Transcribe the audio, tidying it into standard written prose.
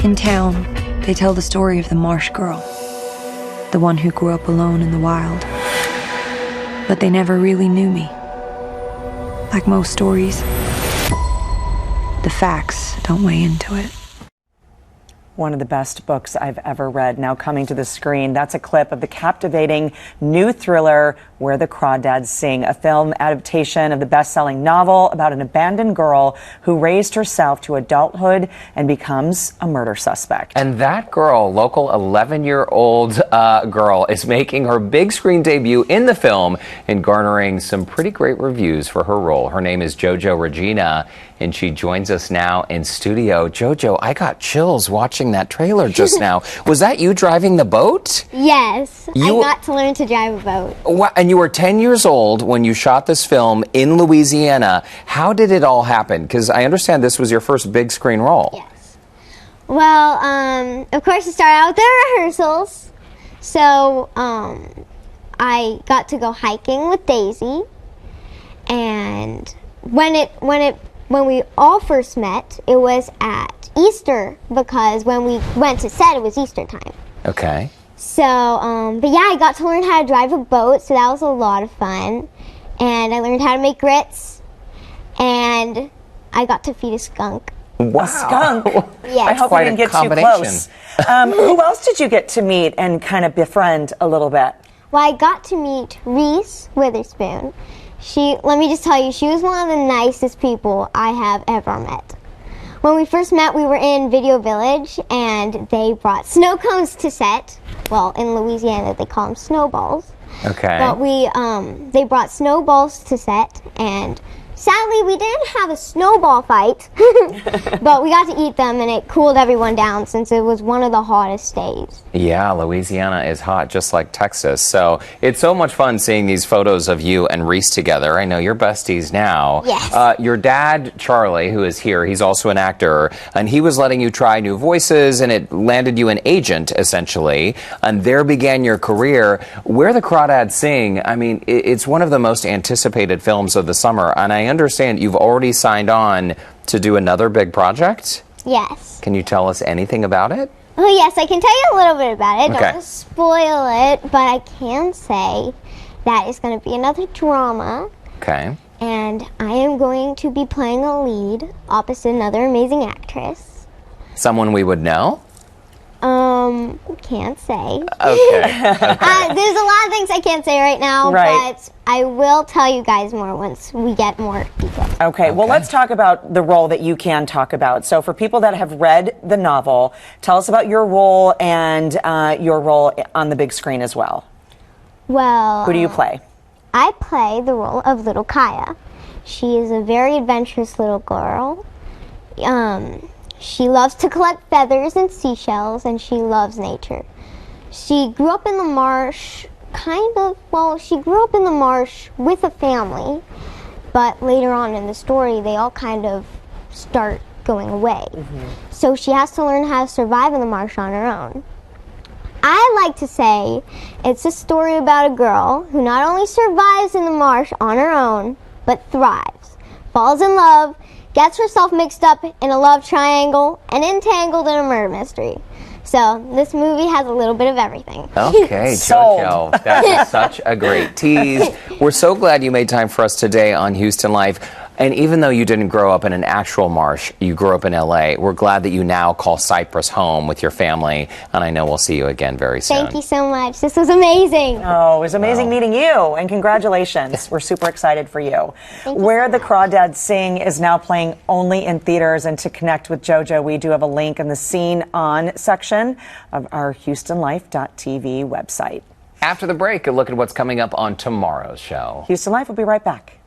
In town, they tell the story of the marsh girl, the one who grew up alone in the wild. But they never really knew me. Like most stories, the facts don't weigh into it. One of the best books I've ever read now coming to the screen. That's a clip of the captivating new thriller, Where the Crawdads Sing, a film adaptation of the best-selling novel about an abandoned girl who raised herself to adulthood and becomes a murder suspect. And that girl, local 11-year-old girl, is making her big screen debut in the film and garnering some pretty great reviews for her role. Her name is Jojo Regina, and she joins us now in studio. Jojo, I got chills watching that trailer just now. Was that you driving the boat? Yes, I got to learn to drive a boat. Wow, and you were 10 years old when you shot this film in Louisiana. How did it all happen? Because I understand this was your first big screen role. Yes. Well, of course it started out with the rehearsals. So, I got to go hiking with Daisy. And when we all first met, it was at Easter, because when we went to set, it was Easter time. Okay. So, but yeah, I got to learn how to drive a boat, so that was a lot of fun. And I learned how to make grits, and I got to feed a skunk. Wow. A skunk? Yeah. I hope you didn't get too close. Who else did you get to meet and kind of befriend a little bit? Well, I got to meet Reese Witherspoon. Let me just tell you, she was one of the nicest people I have ever met. When we first met, we were in Video Village, and they brought snow cones to set. Well, in Louisiana, they call them snowballs. Okay. But they brought snowballs to set, and sadly, we didn't have a snowball fight, but we got to eat them, and it cooled everyone down since it was one of the hottest days. Yeah, Louisiana is hot, just like Texas. So it's so much fun seeing these photos of you and Reese together. I know you're besties now. Yes. Your dad, Charlie, who is here, he's also an actor, and he was letting you try new voices, and it landed you an agent, essentially. And there began your career. Where the Crawdads Sing, I mean, it's one of the most anticipated films of the summer, and I understand you've already signed on to do another big project? Yes. Can you tell us anything about it? Oh, yes, I can tell you a little bit about it. Okay. Don't want to spoil it, but I can say that it's going to be another drama. Okay. And I am going to be playing a lead opposite another amazing actress. Someone we would know? Can't say. Okay. There's a lot of things I can't say right now, but I will tell you guys more once we get more details. Okay, well, let's talk about the role that you can talk about. So for people that have read the novel, tell us about your role and your role on the big screen as well. Well, who do you play? I play the role of little Kaya. She is a very adventurous little girl. She loves to collect feathers and seashells, and she loves nature. She grew up in the marsh, she grew up in the marsh with a family, but later on in the story, they all kind of start going away. So she has to learn how to survive in the marsh on her own. I like to say it's a story about a girl who not only survives in the marsh on her own, but thrives, falls in love, gets herself mixed up in a love triangle, and entangled in a murder mystery. So this movie has a little bit of everything. Okay, Jojo, that is such a great tease. We're so glad you made time for us today on Houston Life. And even though you didn't grow up in an actual marsh, you grew up in LA, we're glad that you now call Cypress home with your family. And I know we'll see you again very soon. Thank you so much. This was amazing. Oh, it was amazing meeting you. And congratulations. We're super excited for you. Where the Crawdads Sing is now playing only in theaters. And to connect with Jojo, we do have a link in the Scene On section of our HoustonLife.tv website. After the break, a look at what's coming up on tomorrow's show. Houston Life will be right back.